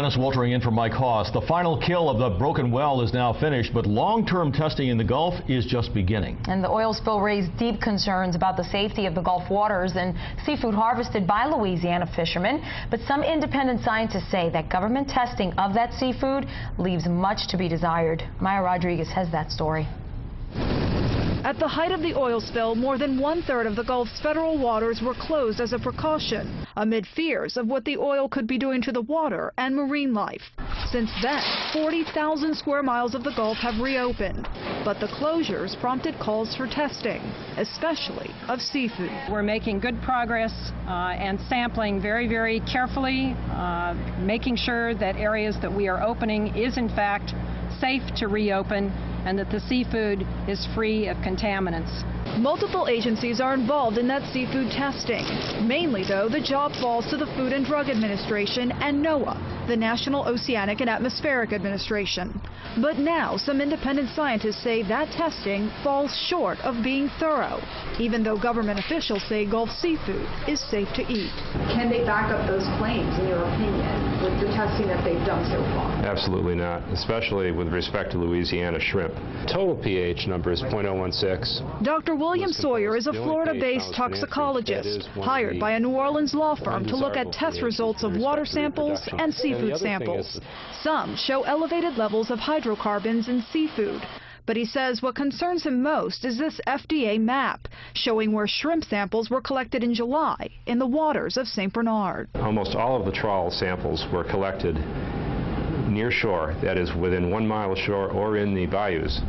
Dennis Waltering in for Mike Haas. The final kill of the broken well is now finished, but long-term testing in the Gulf is just beginning. And the oil spill raised deep concerns about the safety of the Gulf waters and seafood harvested by Louisiana fishermen. But some independent scientists say that government testing of that seafood leaves much to be desired. Maya Rodriguez has that story. At the height of the oil spill, more than 1/3 of the Gulf's federal waters were closed as a precaution, amid fears of what the oil could be doing to the water and marine life. Since then, 40,000 square miles of the Gulf have reopened, but the closures prompted calls for testing, especially of seafood. We're making good progress and sampling very, very carefully, making sure that areas that we are opening is in fact safe to reopen and that the seafood is free of contaminants. Multiple agencies are involved in that seafood testing. Mainly, though, the job falls to the Food and Drug Administration and NOAA, the National Oceanic and Atmospheric Administration. But now, some independent scientists say that testing falls short of being thorough, even though government officials say Gulf seafood is safe to eat. Can they back up those claims, in your opinion, with the testing that they've done so far? Absolutely not, especially with respect to Louisiana shrimp. Total pH number is 0.016. Dr. William Sawyer is a Florida-based toxicologist hired by a New Orleans law firm to look at test results of water samples and seafood samples. Some show elevated levels of hydrocarbons in seafood. But he says what concerns him most is this FDA map showing where shrimp samples were collected in July in the waters of St. Bernard. Almost all of the trawl samples were collected near shore, that is within 1 mile of shore or in the bayous.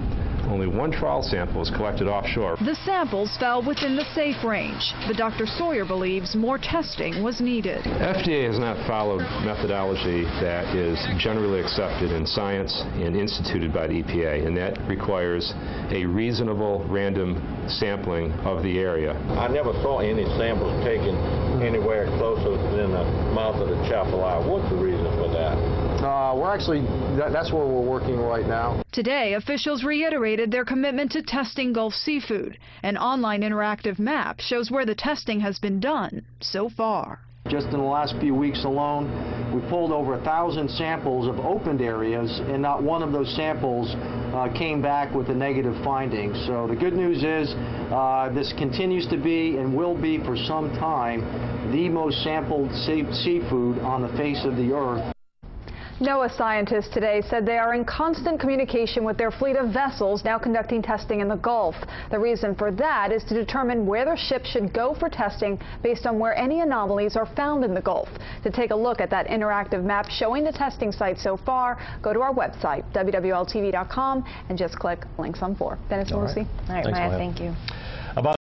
Only one trawl sample was collected offshore. The samples fell within the safe range, but Dr. Sawyer believes more testing was needed. FDA has not followed methodology that is generally accepted in science and instituted by the EPA, and that requires a reasonable random sampling of the area. I never saw any samples taken anywhere closer than the mouth of the Chapel. What's the reason for that? That's where we're working right now. Today, officials reiterated their commitment to testing Gulf seafood. An online interactive map shows where the testing has been done so far. Just in the last few weeks alone, we pulled over 1,000 samples of opened areas, and not one of those samples came back with a negative finding. So the good news is this continues to be and will be for some time the most sampled seafood on the face of the earth. NOAA scientists today said they are in constant communication with their fleet of vessels now conducting testing in the Gulf. The reason for that is to determine where their ships should go for testing based on where any anomalies are found in the Gulf. To take a look at that interactive map showing the testing sites so far, go to our website, WWLTV.com, and just click links on 4. Dennis and Lucy. All right, Maya, thank you.